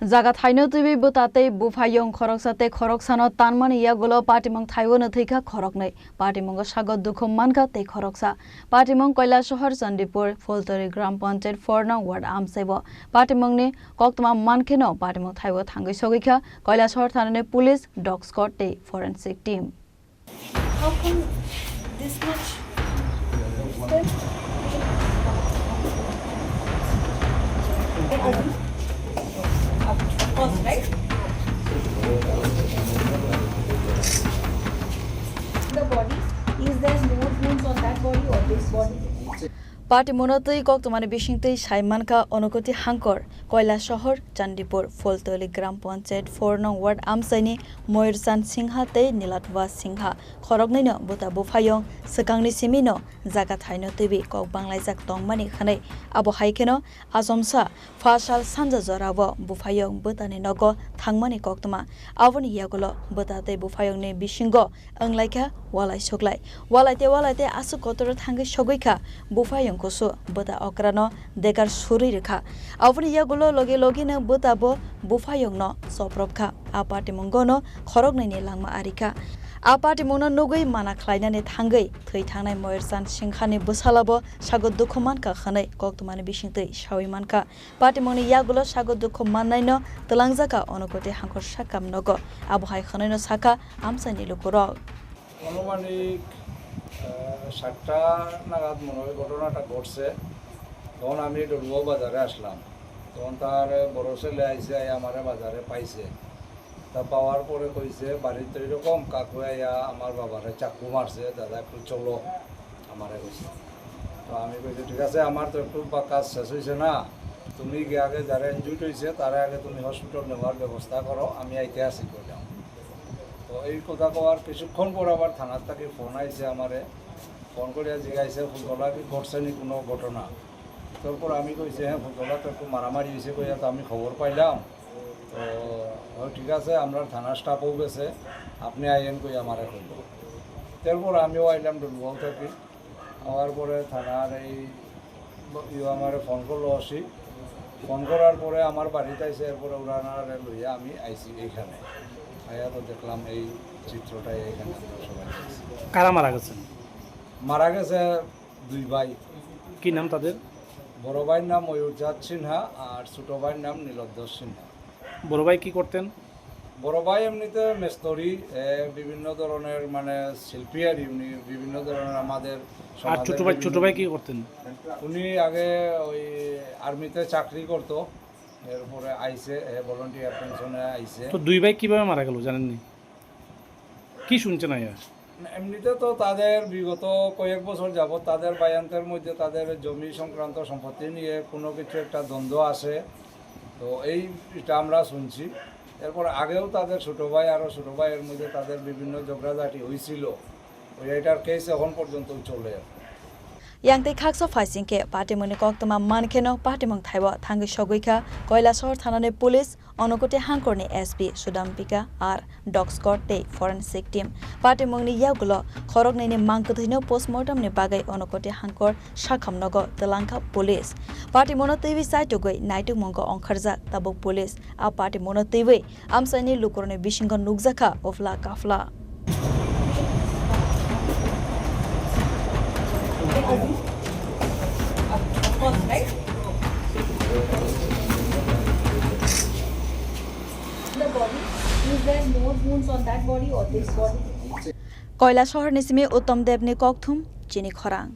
Jagathaino Twiwi Bwtate Buphayung Khoroksate Khoroksano Tanmani Yakulo Patimung Thaio Thwikha Khoroknwi Patimungo Sago Dukhomankha te Khoroksa Patimung Kailashahar Chandipur Fultali Gram Panchayat 4 nong ward Amchaio Patimungni Koktwma Mankheno Patimung Thaio Thangwi Sogwikha Kailashahar Thanani police dog squad te forensic team. How come this much? Right? The body, is there more wounds on that body or this body? Patimungo Koktwma Bishingtui Saimanka Onokoti Hankor Kailashahar Chandipur Fultali Gram Panchayat 4 nong ward Amchaini Moirsan Singha te Nilatwa Singha Khoroknwi Bwta Buphayung Sakangni Simino Jagathaino Twiwi Kokbanglaima Tanmani khanai abo haikeno asomsa fasal sanja jorabo Buphayung Bwtani nogo Thangmani Koktwma aboni Yakulo Bwta te Buphayung ni bisingo anglaika walai soklai walaite asu kotor Thangwi Sogwikha Buphayung koso Bwta okrano dekar suri rekha aboni Yakulo logi na Bwta bo Buphayung no sopropkha Patimungo no Khoroknwi ni Langma Arikha Patimung no nugui mana khlainani thangui thwei thangnai moirsan singkhani busalabo Sago Dukhomankha khanai Koktwma ni bisingtui sawimankha Patimung ni Yakulo Sago Dukhomankha no tlangjaka onokoti hankor sakam nogo abohai khanai no saka amsani lukuro অনুমানিক 7টা নাগাদ মনে হয় ঘটনাটা ঘটছে তখন আমি ডলুয়া বাজারে আসলাম তখন তার বড় ছেলে আইসে আমার বাজারে পাইছে তা পাওয়ার পরে কইছে বাড়িতে এরকম কাকু আইয়া আমার বাবারে চাকু মারছে দাদা একটু চলো আমারে কইছে তো আমি কইছি ঠিক আছে আমার তো একটু কাজ শেষ হয়েছে না তুমি গিয়ে আগে যারা ইনজুর্ড হয়েছে তারা আগে তুমি হসপিটাল নেওয়ার ব্যবস্থা করো আমি আইতে আসি কইলাম তো এই কথা কওয়ার কিছুক্ষণ পর আবার থানার থেকে ফোন আইছে আমারে ফোন করে জিজ্ঞাসা ফুলতলা কি ঘটছে নি কোনো ঘটনা তারপর আমি কইছি হ্যাঁ ফুলতলা তো একটু মারামারি হয়েছে কইয়া তো আমি খবর পাইলাম তো ঠিক আছে আমরা থানার স্টাফও গেছে আপনি আইন কই আমারে কইল তারপর আমিও আইলাম ডলুয়াও থাকি আওয়ার পরে থানার এই আমারে ফোন করলো আসি ফোন করার পরে আমার বাড়িতে আইসে এরপরে উড়ানারে লইয়া আমি আইসি এইখানে আয়া তো দেখলাম এই চিত্রটাই এখানে সবাই কারা মারা গেছে দুই ভাই কি নাম তাদের বড় ভাইয়ের নাম ময়ূরজাত সিনহা আর ছোট ভাইয়ের নাম নীলধ্বজ সিনহা বড় ভাই কি করতেন বড় ভাই এমনিতে মেস্তরি বিভিন্ন ধরনের মানে শিল্পী আর বিভিন্ন ধরনের আমাদের আর ছোট ভাই কি করতেন উনি আগে ওই আর্মিতে চাকরি করতো এরপরে আইসে ভলান্টিয়ার পেনশনে আইসে তো দুই ভাই কিভাবে মারা গেল জানেননি কি শুনছেন আয়া এমনিতে তো তাদের বিগত কয়েক বছর যাবত তাদের বায়ান্তের মধ্যে তাদের জমি সংক্রান্ত সম্পত্তি নিয়ে কোনো কিছু একটা দ্বন্দ্ব আসে তো এইটা আমরা শুনছি এরপর আগেও তাদের ছোটো ভাই আরও ছোটো ভাইয়ের মধ্যে তাদের বিভিন্ন ঝগড়াঝাটি হয়েছিল ওই এটার কেস এখন পর্যন্ত চলে Yang te khakso faisingke Patimung Koktwma Mankheno Patimung Thaio Thangwi Sogwikha Kailashahar Thanani police onokoti hankorni SP Sudampika ar dog squad te forensic team Patimung ni Yakulo Khoroknwi ni Mankheno postmortem ni bagai onokoti hankor sakham nogo Tlanka police Patimung no Twiwi saitugoi naitumongko ongkharjak tabuk police Patimung no Twiwi amsaini lukurni bisingo nukjaka ofla kafla Right? The body, is there more wounds on that body or this body? Kailashahar nisimi Uttam Debni Kokthum Chini Khorang